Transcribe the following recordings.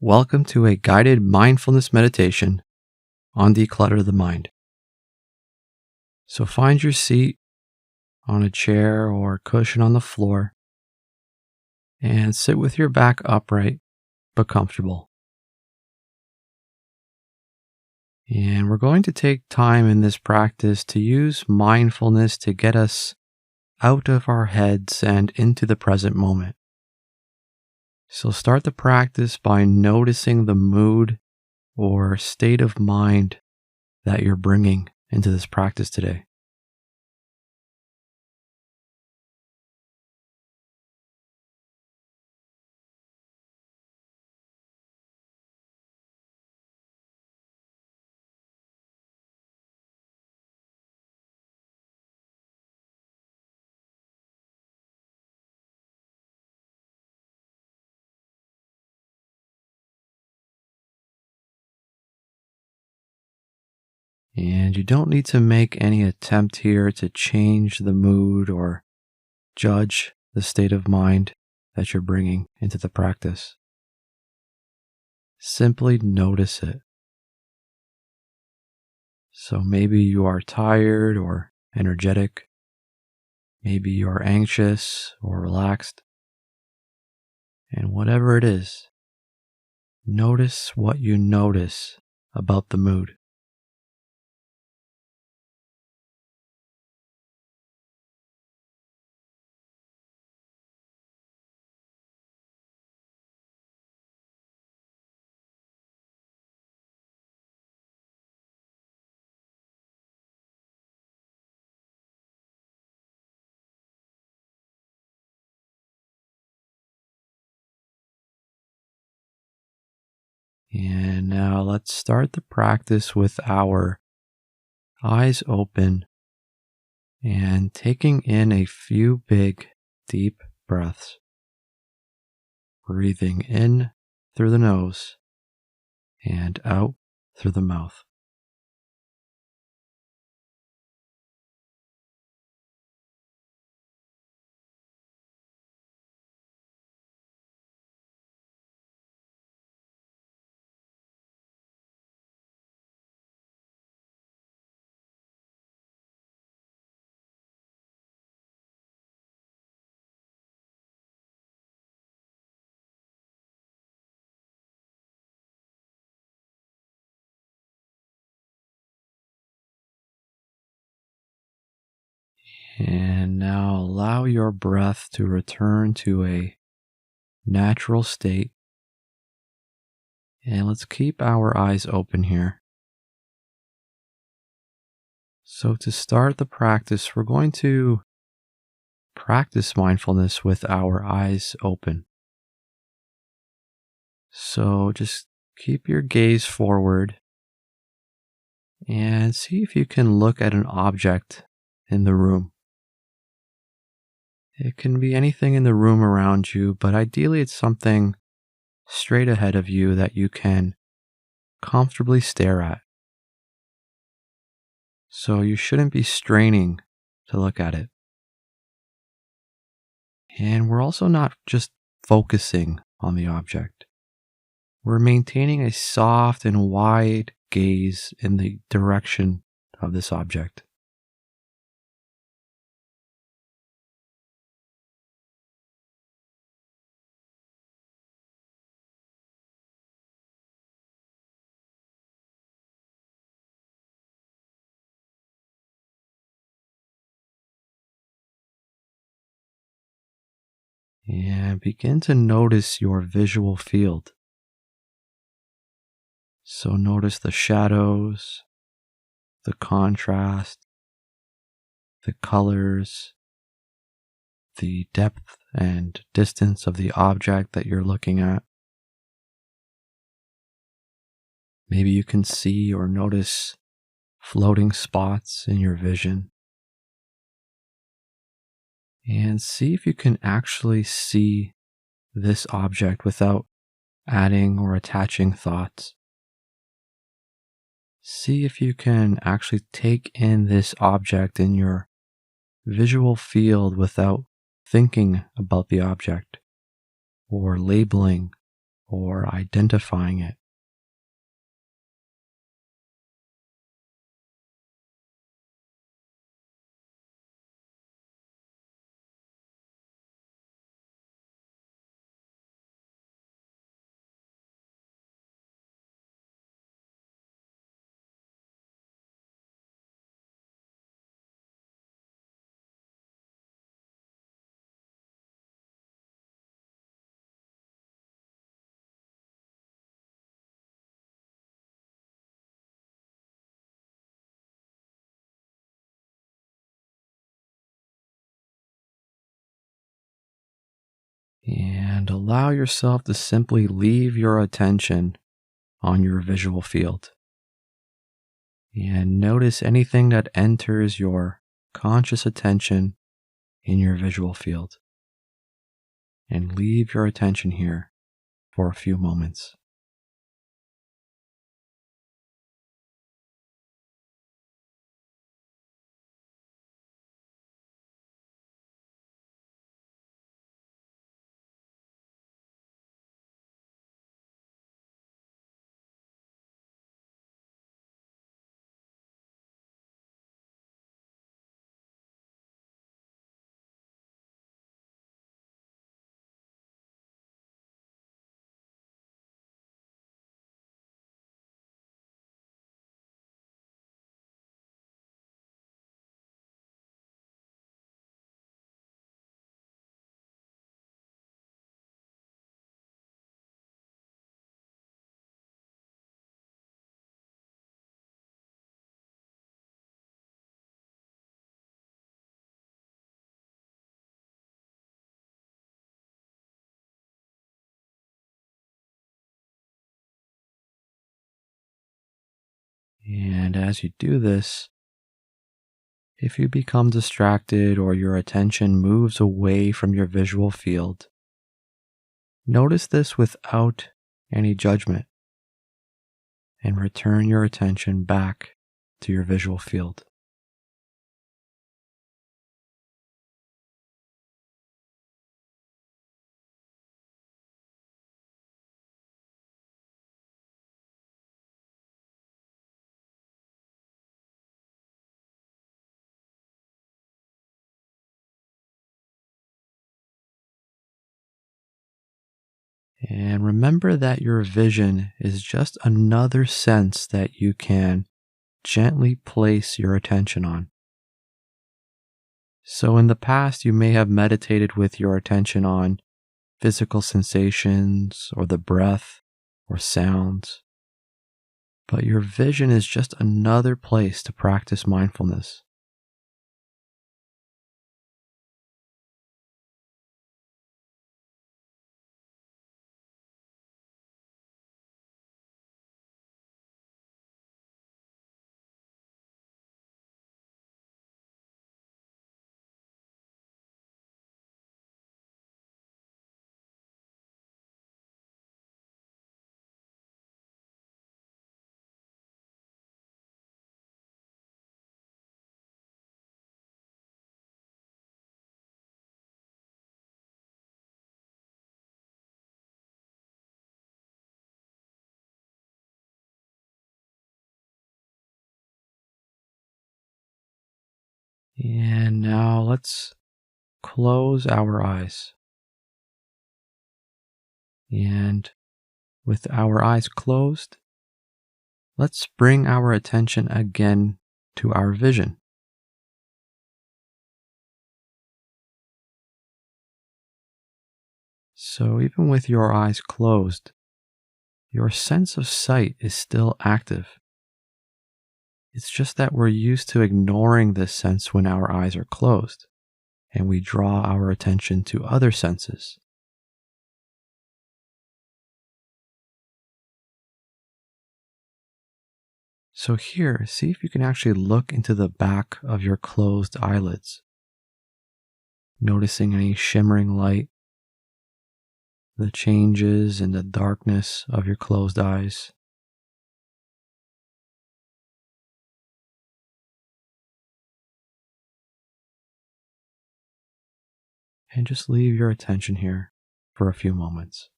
Welcome to a guided mindfulness meditation on declutter the mind. So find your seat on a chair or cushion on the floor and sit with your back upright but comfortable. And we're going to take time in this practice to use mindfulness to get us out of our heads and into the present moment. So start the practice by noticing the mood or state of mind that you're bringing into this practice today. And you don't need to make any attempt here to change the mood or judge the state of mind that you're bringing into the practice. Simply notice it. So maybe you are tired or energetic. Maybe you are anxious or relaxed. And whatever it is, notice what you notice about the mood. And now let's start the practice with our eyes open and taking in a few big, deep breaths. Breathing in through the nose and out through the mouth. And now allow your breath to return to a natural state. And let's keep our eyes open here. So to start the practice, we're going to practice mindfulness with our eyes open. So just keep your gaze forward and see if you can look at an object in the room. It can be anything in the room around you, but ideally it's something straight ahead of you that you can comfortably stare at. So you shouldn't be straining to look at it. And we're also not just focusing on the object. We're maintaining a soft and wide gaze in the direction of this object. And begin to notice your visual field. So notice the shadows, the contrast, the colors, the depth and distance of the object that you're looking at. Maybe you can see or notice floating spots in your vision. And see if you can actually see this object without adding or attaching thoughts. See if you can actually take in this object in your visual field without thinking about the object or labeling or identifying it. And allow yourself to simply leave your attention on your visual field. And notice anything that enters your conscious attention in your visual field. And leave your attention here for a few moments. And as you do this, if you become distracted or your attention moves away from your visual field, notice this without any judgment and return your attention back to your visual field. And remember that your vision is just another sense that you can gently place your attention on. So, in the past, you may have meditated with your attention on physical sensations or the breath or sounds, but your vision is just another place to practice mindfulness. And now let's close our eyes. And with our eyes closed, let's bring our attention again to our vision. So, even with your eyes closed, your sense of sight is still active. It's just that we're used to ignoring this sense when our eyes are closed, and we draw our attention to other senses. So, here, see if you can actually look into the back of your closed eyelids, noticing any shimmering light, the changes in the darkness of your closed eyes. And just leave your attention here for a few moments.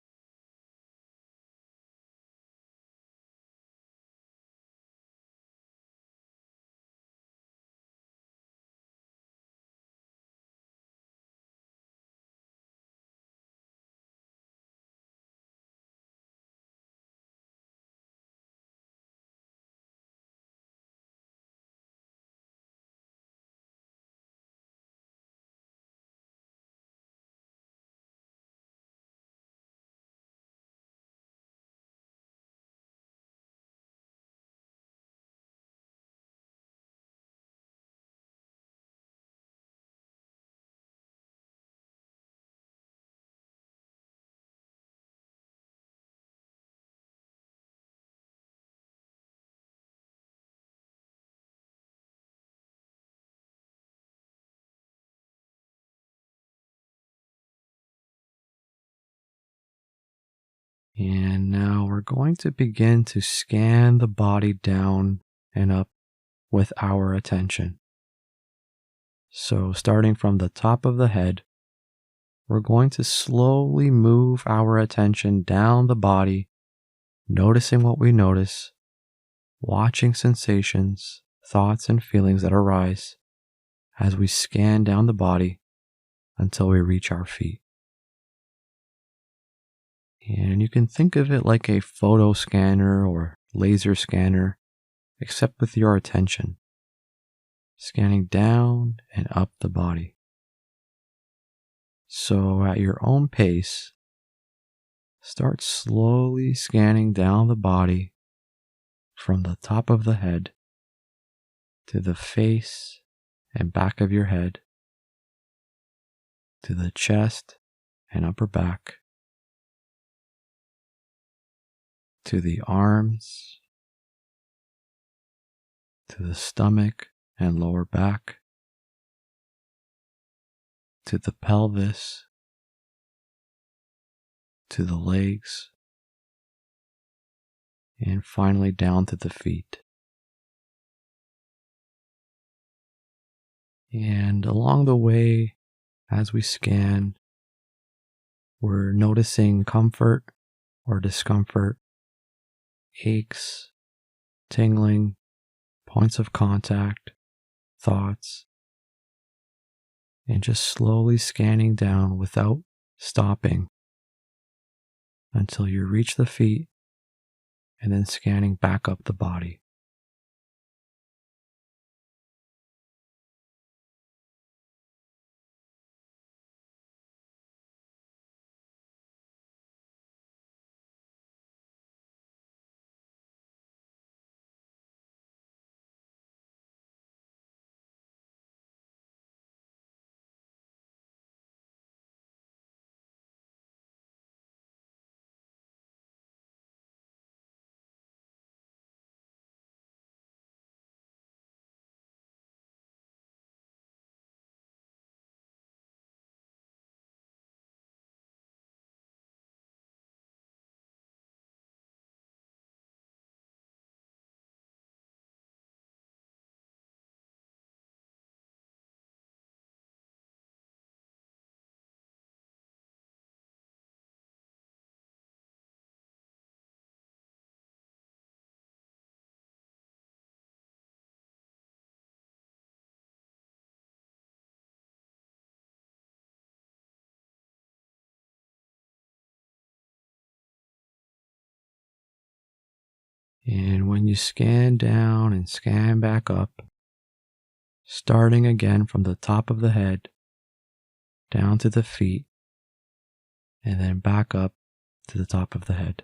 And now we're going to begin to scan the body down and up with our attention. So, starting from the top of the head, we're going to slowly move our attention down the body, noticing what we notice, watching sensations, thoughts, and feelings that arise as we scan down the body until we reach our feet. And you can think of it like a photo scanner or laser scanner, except with your attention, scanning down and up the body. So at your own pace, start slowly scanning down the body from the top of the head to the face and back of your head, to the chest and upper back, to the arms, to the stomach and lower back, to the pelvis, to the legs, and finally down to the feet. And along the way, as we scan, we're noticing comfort or discomfort, aches, tingling, points of contact, thoughts, and just slowly scanning down without stopping until you reach the feet and then scanning back up the body. And when you scan down and scan back up, starting again from the top of the head, down to the feet, and then back up to the top of the head.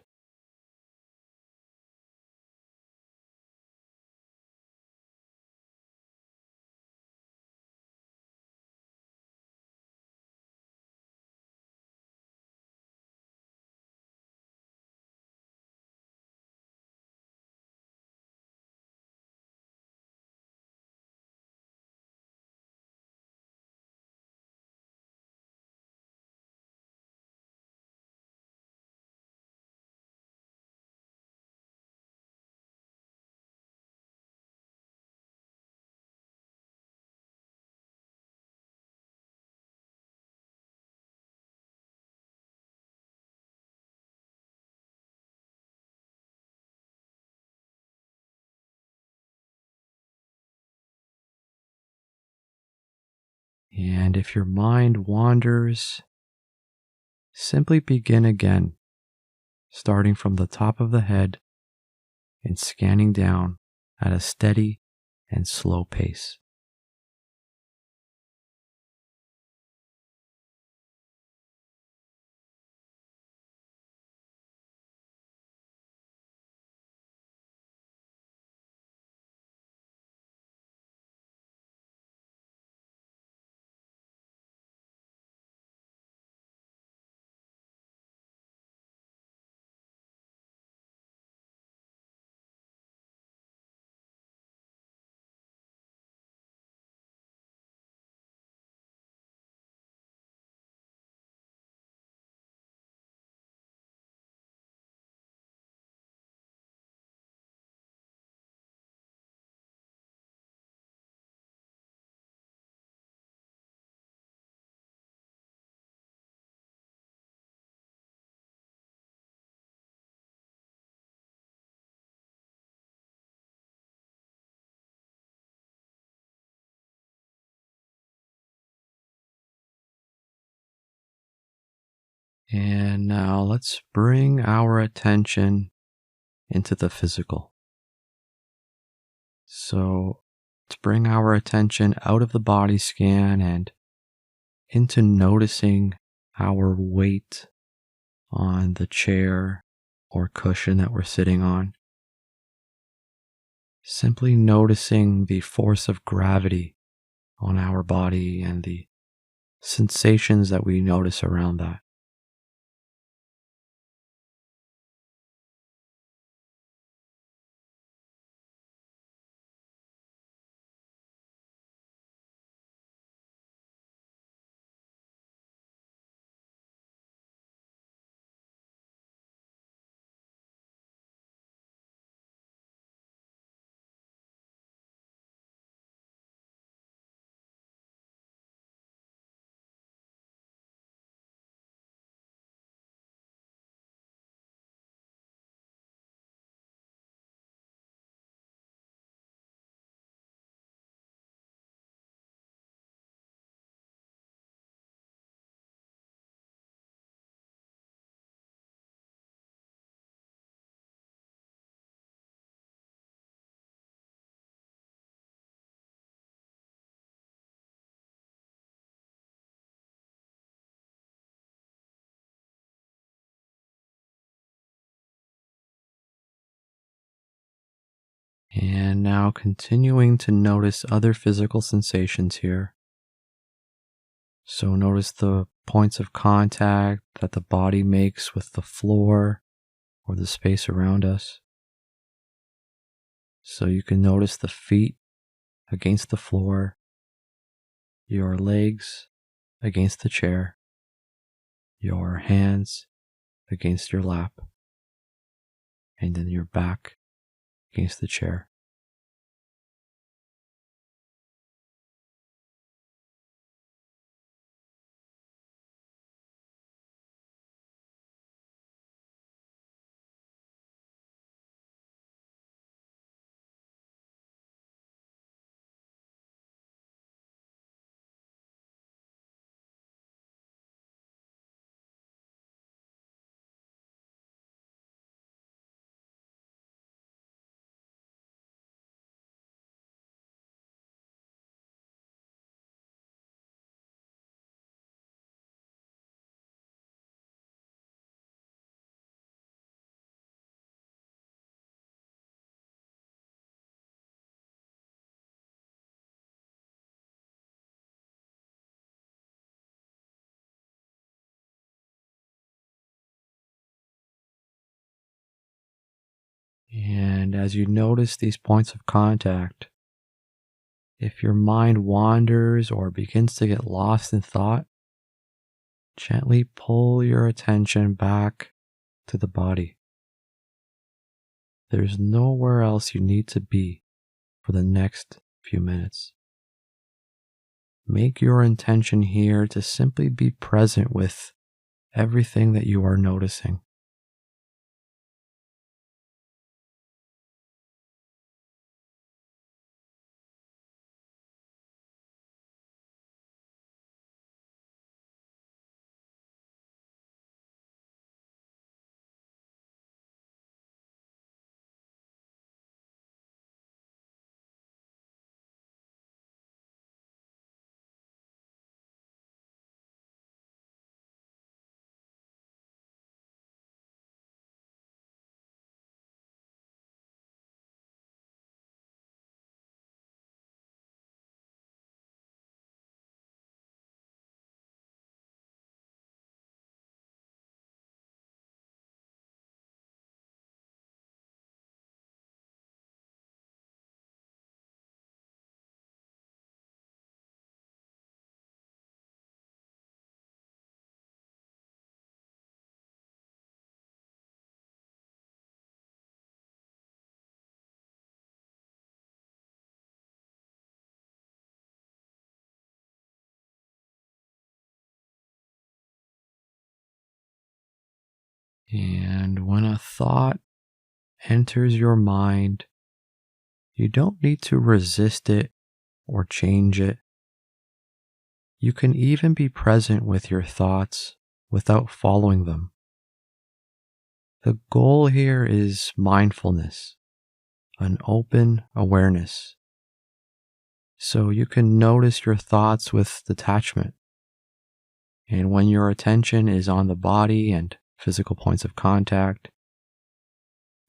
And if your mind wanders, simply begin again, starting from the top of the head and scanning down at a steady and slow pace. And now let's bring our attention into the physical. So let's bring our attention out of the body scan and into noticing our weight on the chair or cushion that we're sitting on. Simply noticing the force of gravity on our body and the sensations that we notice around that. And now continuing to notice other physical sensations here. So notice the points of contact that the body makes with the floor or the space around us. So you can notice the feet against the floor, your legs against the chair, your hands against your lap, and then your back against the chair. And as you notice these points of contact, if your mind wanders or begins to get lost in thought, gently pull your attention back to the body. There's nowhere else you need to be for the next few minutes. Make your intention here to simply be present with everything that you are noticing. And when a thought enters your mind, you don't need to resist it or change it. You can even be present with your thoughts without following them. The goal here is mindfulness, an open awareness, so you can notice your thoughts with detachment. And when your attention is on the body and physical points of contact,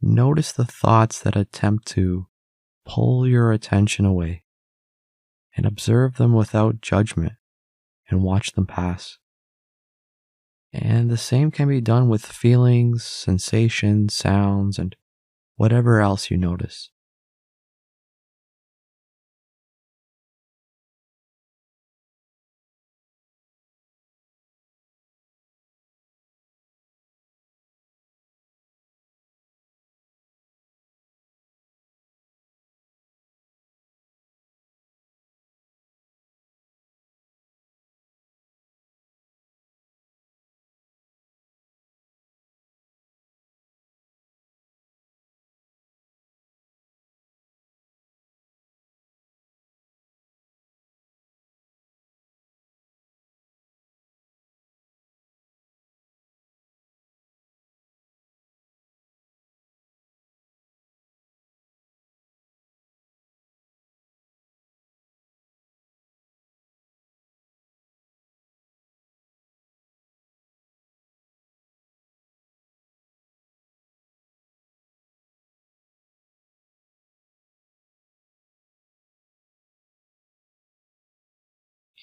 notice the thoughts that attempt to pull your attention away and observe them without judgment and watch them pass. And the same can be done with feelings, sensations, sounds, and whatever else you notice.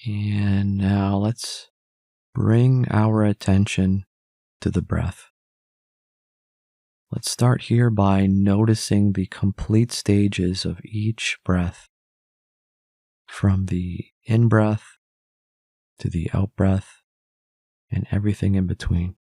And now let's bring our attention to the breath. Let's start here by noticing the complete stages of each breath, from the in breath to the out breath and everything in between.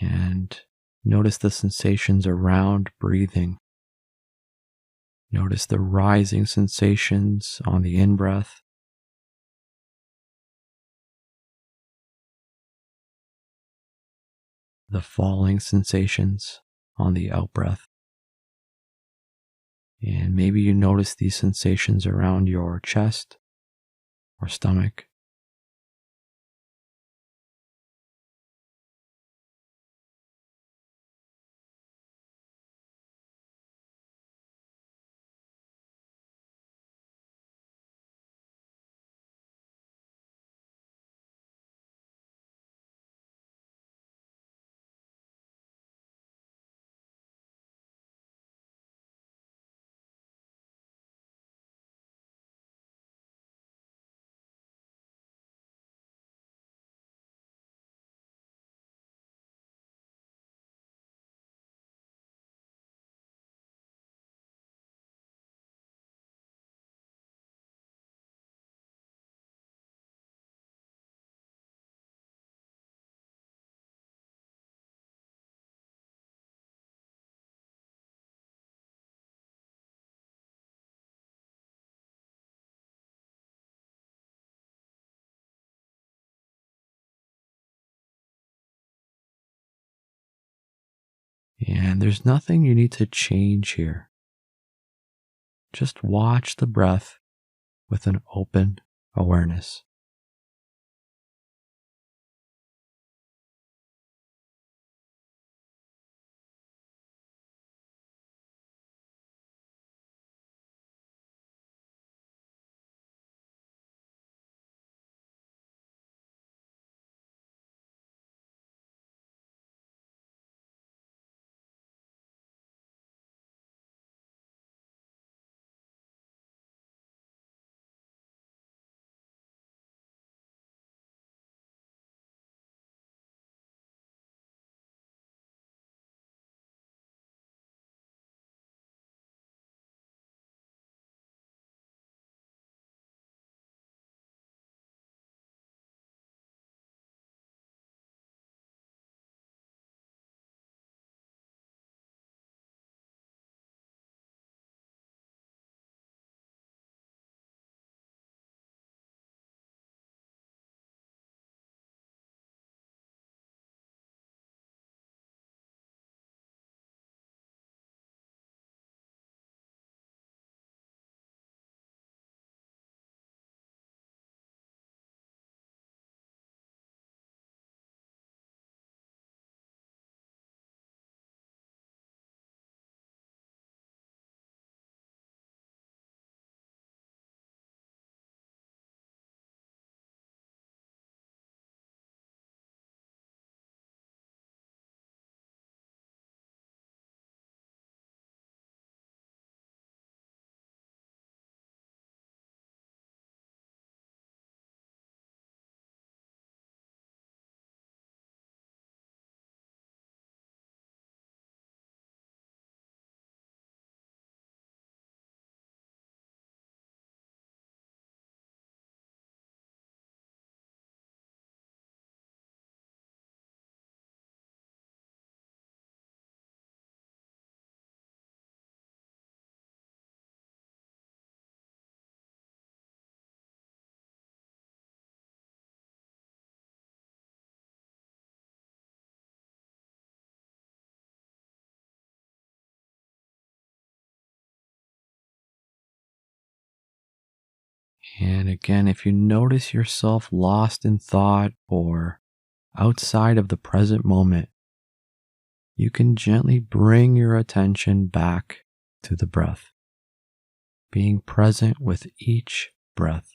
And notice the sensations around breathing. Notice the rising sensations on the in breath, the falling sensations on the out breath. And maybe you notice these sensations around your chest or stomach. And there's nothing you need to change here. Just watch the breath with an open awareness. And again, if you notice yourself lost in thought or outside of the present moment, you can gently bring your attention back to the breath, being present with each breath.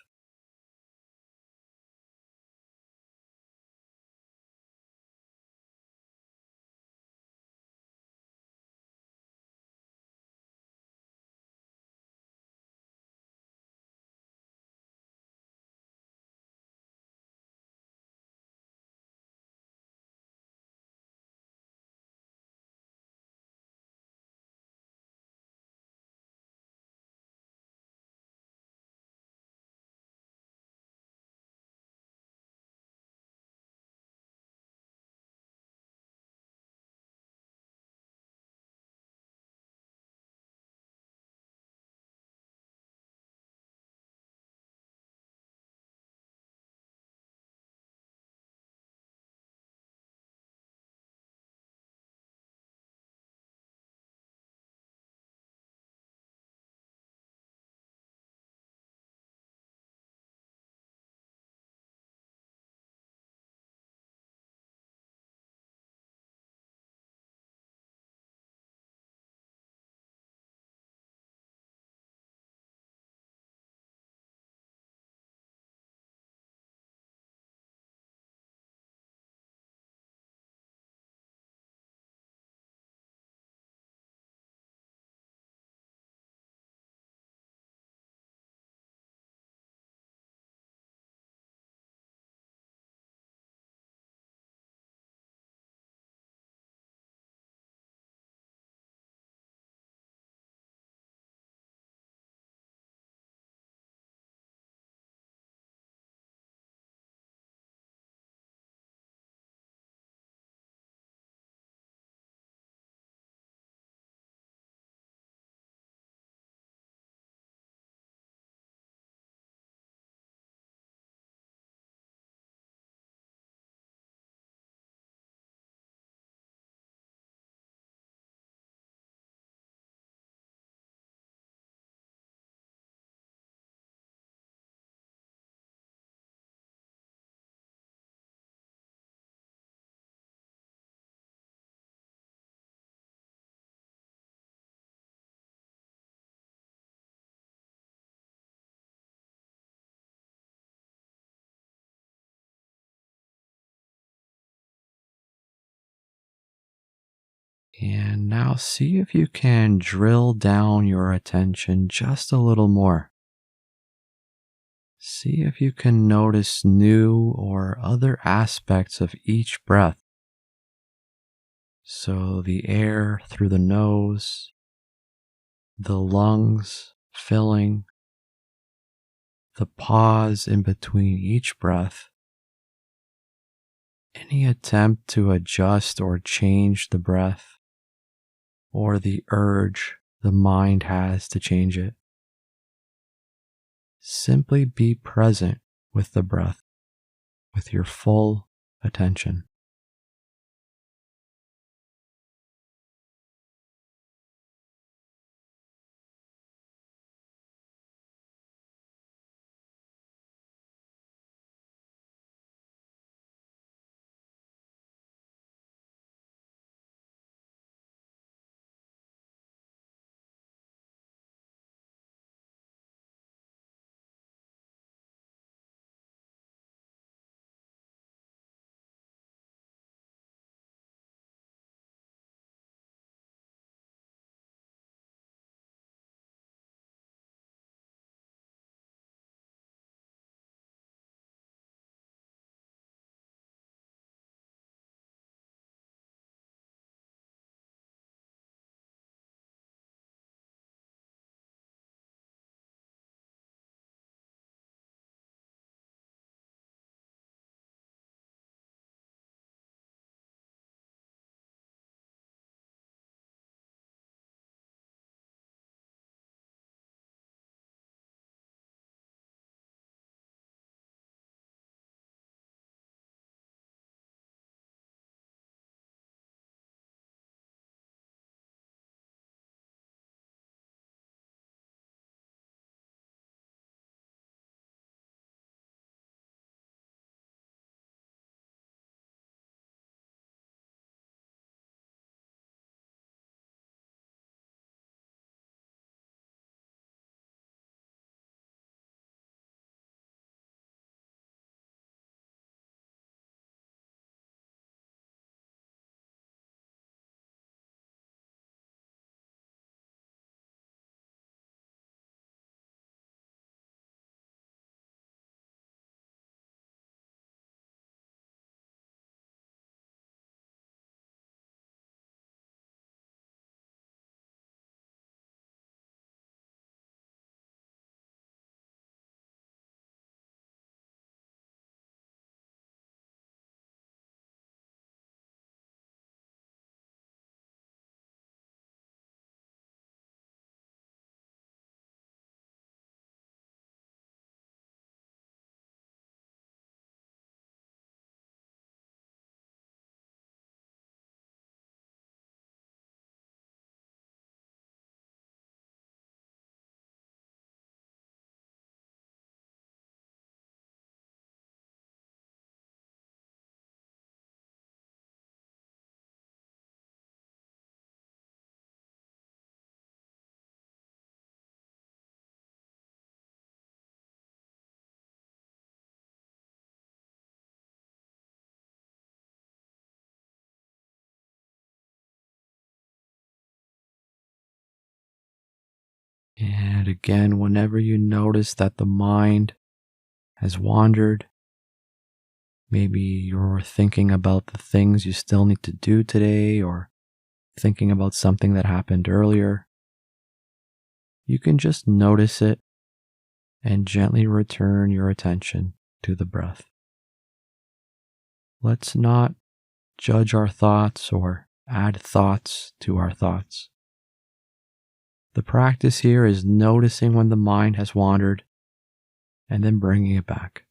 And now see if you can drill down your attention just a little more. See if you can notice new or other aspects of each breath. So the air through the nose, the lungs filling, the pause in between each breath, any attempt to adjust or change the breath, or the urge the mind has to change it. Simply be present with the breath, with your full attention. And again, whenever you notice that the mind has wandered, maybe you're thinking about the things you still need to do today or thinking about something that happened earlier, you can just notice it and gently return your attention to the breath. Let's not judge our thoughts or add thoughts to our thoughts. The practice here is noticing when the mind has wandered and then bringing it back.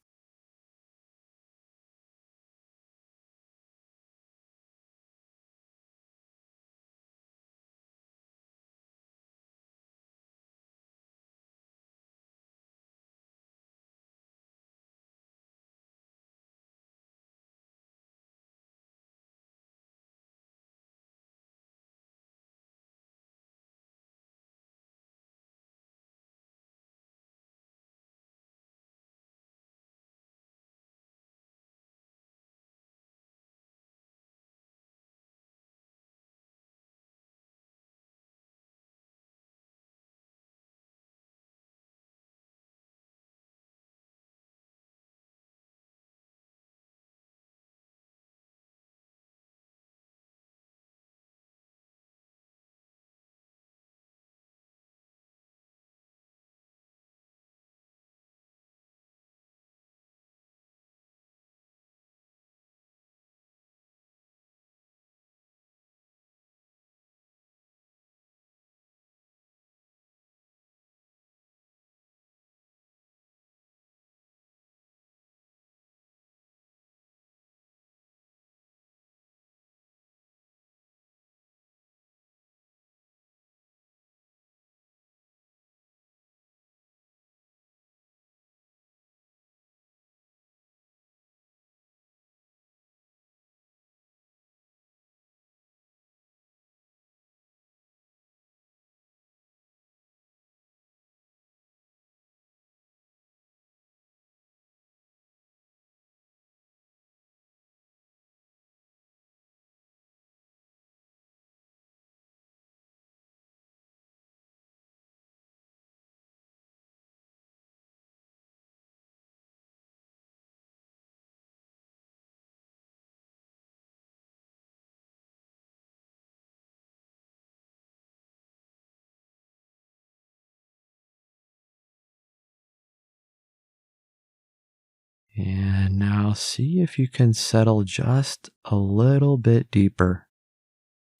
And now see if you can settle just a little bit deeper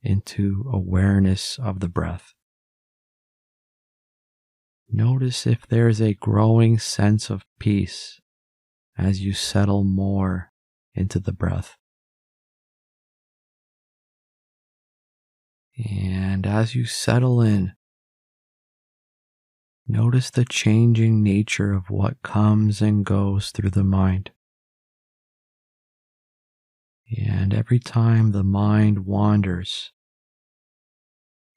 into awareness of the breath. Notice if there's a growing sense of peace as you settle more into the breath. And as you settle in, notice the changing nature of what comes and goes through the mind. And every time the mind wanders,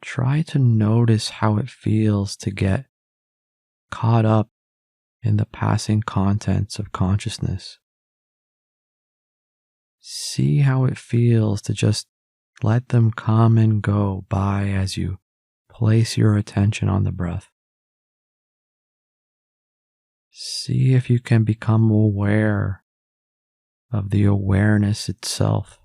try to notice how it feels to get caught up in the passing contents of consciousness. See how it feels to just let them come and go by as you place your attention on the breath. See if you can become aware of the awareness itself.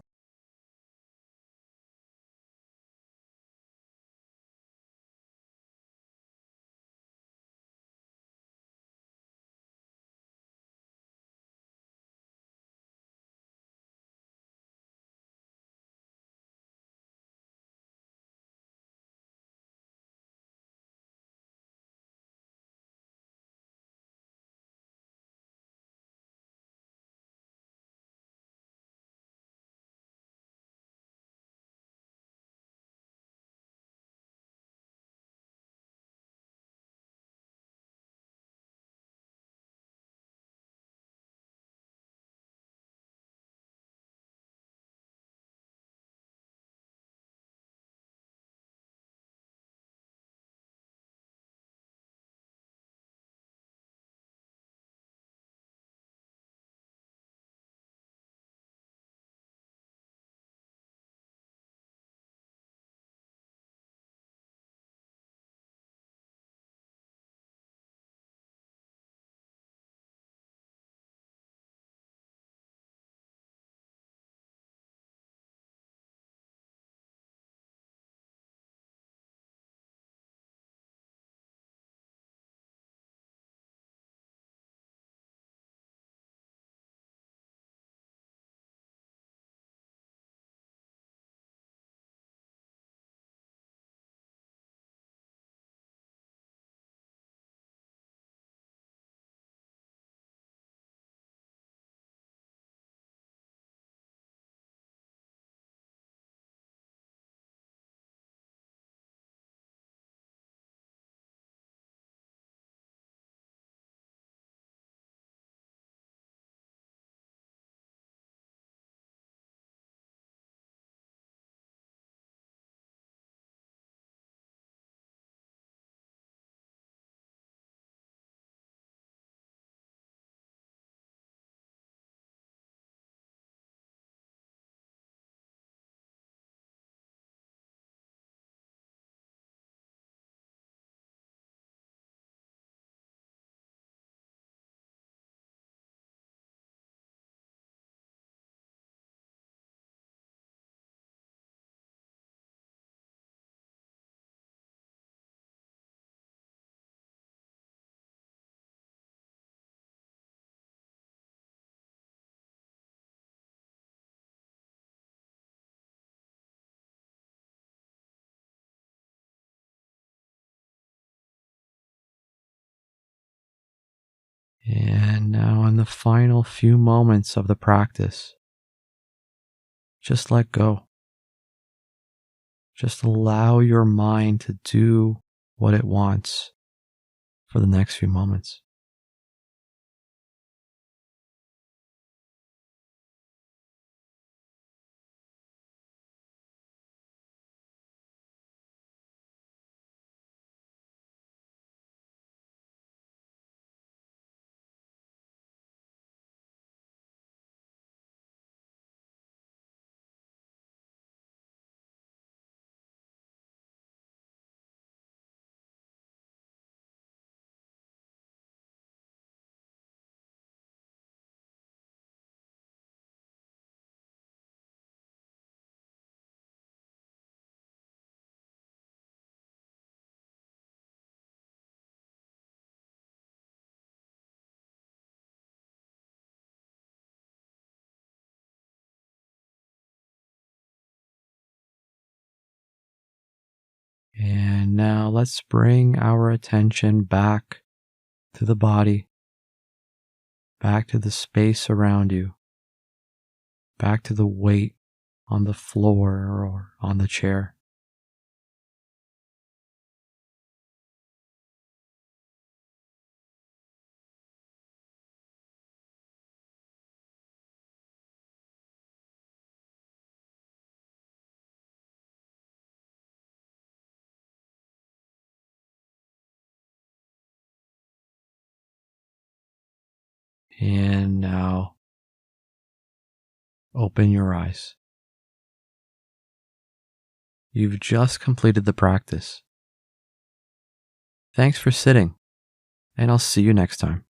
And now, in the final few moments of the practice, just let go. Just allow your mind to do what it wants for the next few moments. And now let's bring our attention back to the body, back to the space around you, back to the weight on the floor or on the chair. And now open your eyes. You've just completed the practice. Thanks for sitting, and I'll see you next time.